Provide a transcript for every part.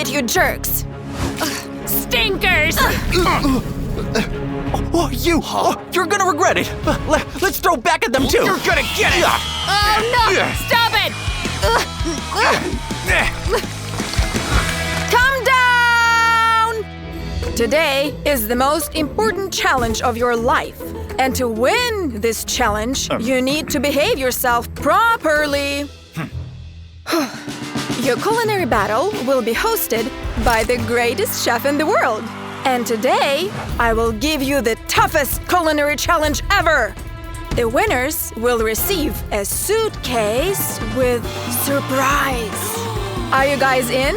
it, you jerks! Stinkers! Oh, you're gonna regret it. Let's throw back at them too. You're gonna get it! Oh no! Stop it! Calm down! Today is the most important challenge of your life. And to win this challenge, you need to behave yourself properly. Your culinary battle will be hosted by the greatest chef in the world. And today, I will give you the toughest culinary challenge ever! The winners will receive a suitcase with surprise. Are you guys in?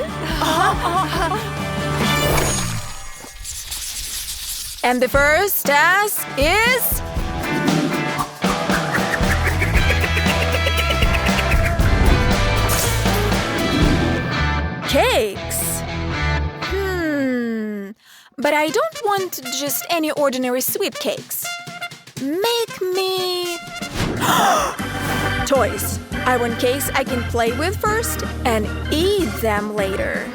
And the first task is... cakes. But I don't want just any ordinary sweet cakes. Make me... toys. I want cakes I can play with first and eat them later.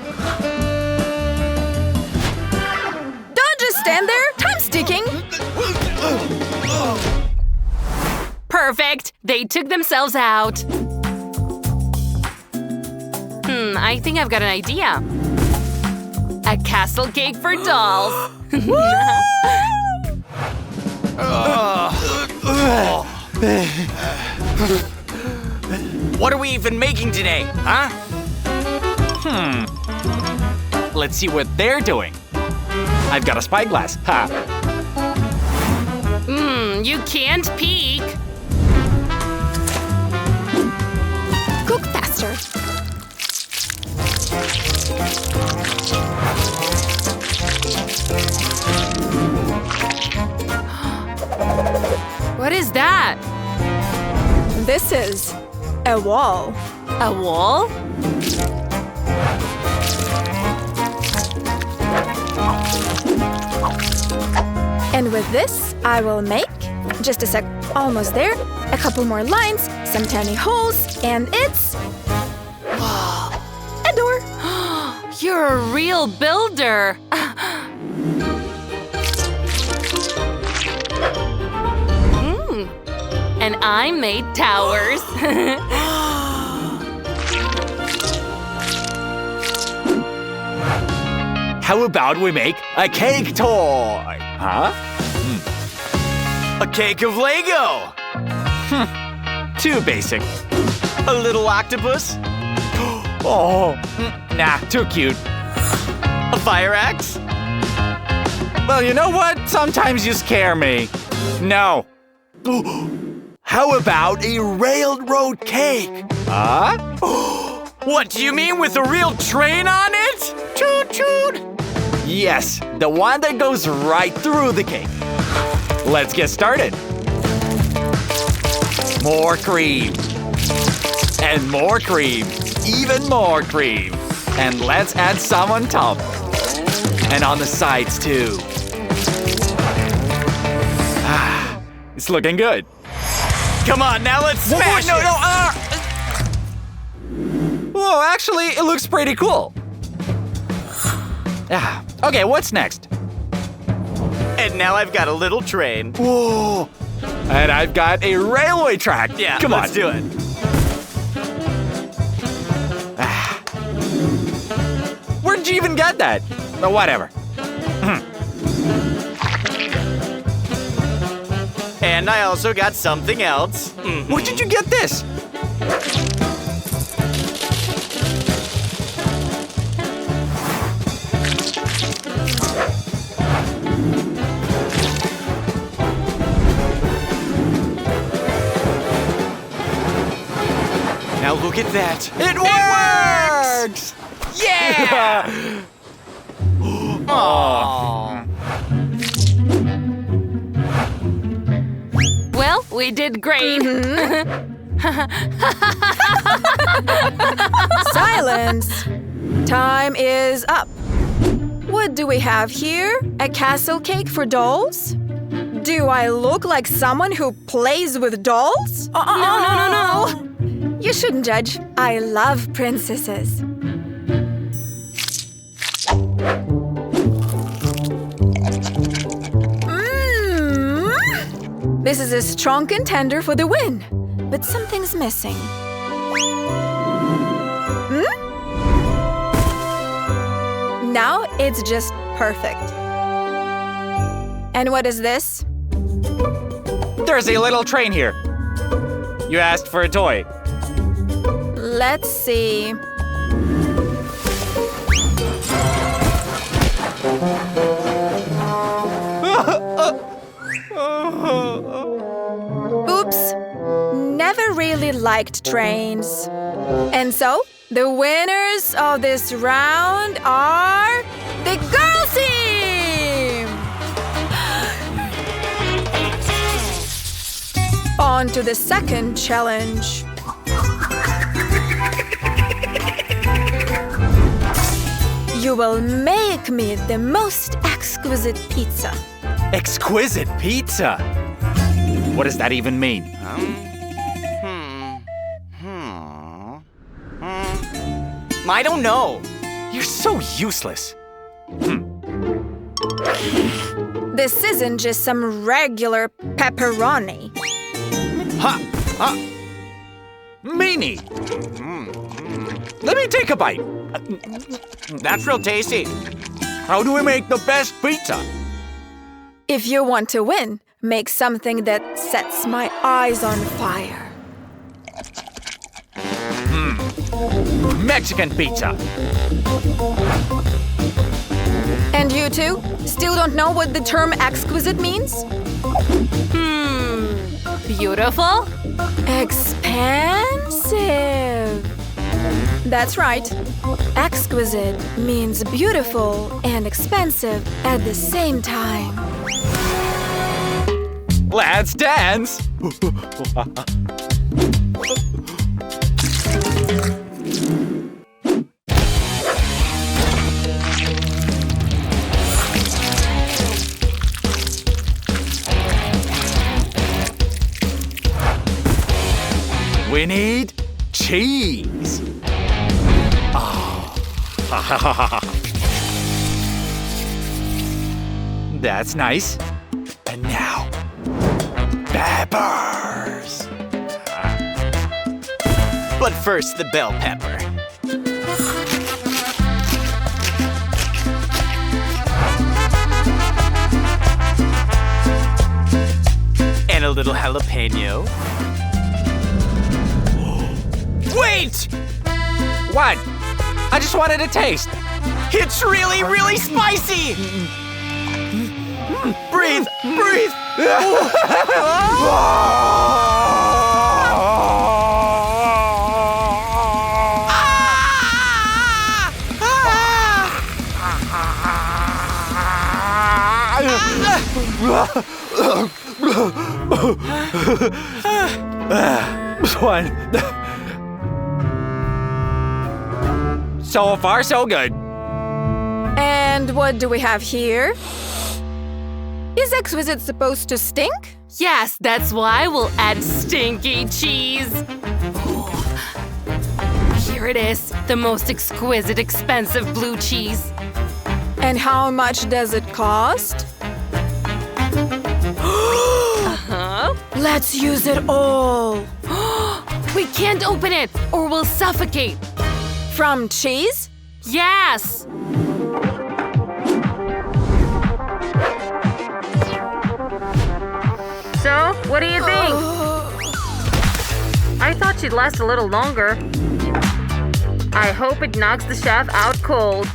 Don't just stand there! Time's ticking! Perfect! They took themselves out. I think I've got an idea. A castle cake for dolls. What are we even making today, huh? Let's see what they're doing. I've got a spyglass. Ha! You can't peek. Cook faster. What is that? This is a wall. A wall? And with this, I will make, just a sec, almost there, a couple more lines, some tiny holes, and it's... a door. You're a real builder. And I made towers. How about we make a cake toy? Huh? A cake of Lego! Too basic. A little octopus? Oh, nah, too cute. A fire axe? Well, you know what? Sometimes you scare me. No. How about a railroad cake? Huh? What do you mean, with a real train on it? Choo choo! Yes, the one that goes right through the cake. Let's get started. More cream. And more cream. Even more cream. And let's add some on top. And on the sides too. It's looking good. Come on, now let's smash it! Well, actually, it looks pretty cool. Okay, what's next? And now I've got a little train. Whoa! And I've got a railway track. Yeah, come on. Let's do it. Where'd you even get that? But whatever. And I also got something else. Where did you get this? Now look at that. It works! Yeah! Aww. Well, we did great. Silence! Time is up. What do we have here? A castle cake for dolls? Do I look like someone who plays with dolls? No. You shouldn't judge. I love princesses. This is a strong contender for the win, but something's missing. Now it's just perfect. And what is this? There's a little train here. You asked for a toy. Let's see. Oops. Never really liked trains. And so, the winners of this round are the girls team! On to the second challenge. You will make me the most exquisite pizza. Exquisite pizza? What does that even mean? I don't know. You're so useless. This isn't just some regular pepperoni. Meanie! Let me take a bite. That's real tasty. How do we make the best pizza? If you want to win, make something that sets my eyes on fire. Mexican pizza. And you two? Still don't know what the term exquisite means? Beautiful? Expensive. That's right. Exquisite means beautiful and expensive at the same time. Let's dance! We need cheese. That's nice. And now, peppers. But first, the bell pepper. And a little jalapeno. Wait! What? I just wanted a taste. It's really, really spicy! Breathe! Breathe! One. So far, so good. And what do we have here? Is exquisite supposed to stink? Yes, that's why we'll add stinky cheese. Here it is, the most exquisite, expensive blue cheese. And how much does it cost? Let's use it all. We can't open it, or we'll suffocate. From cheese? Yes! So, what do you think? I thought she'd last a little longer. I hope it knocks the chef out cold.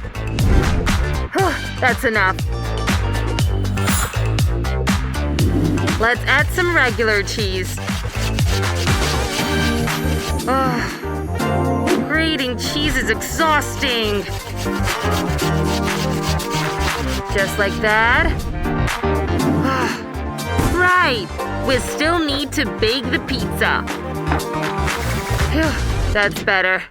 That's enough. Let's add some regular cheese. Grating cheese is exhausting. Just like that. Right. We still need to bake the pizza. Phew, that's better.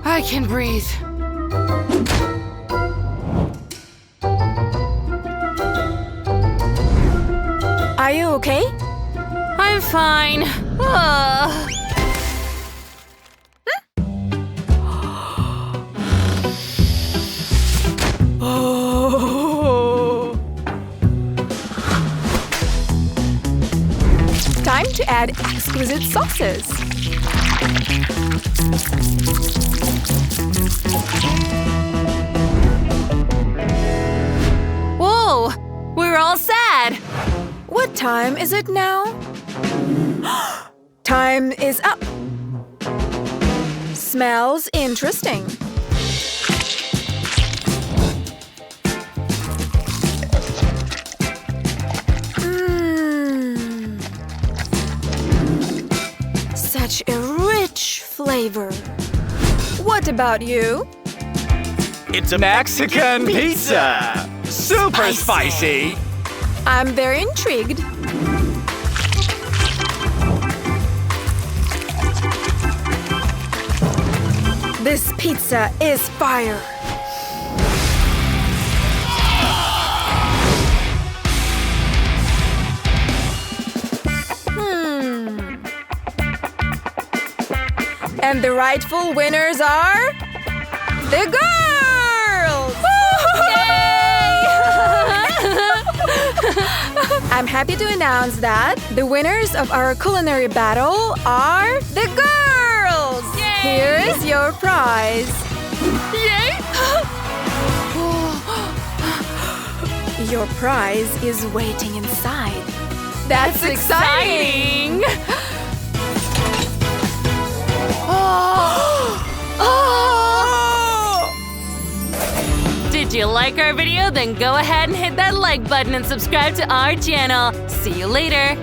I can breathe. Are you okay? I'm fine. Oh. time to add exquisite sauces. Whoa! We're all sad! What time is it now? Time is up. Smells interesting. Such a rich flavor. What about you? It's a Mexican pizza! Super spicy! I'm very intrigued. This pizza is fire. And the rightful winners are the girls! I'm happy to announce that the winners of our culinary battle are the girls! Yay! Here is your prize. Yay! Your prize is waiting inside. That's exciting! Did you like our video? Then go ahead and hit that like button and subscribe to our channel. See you later!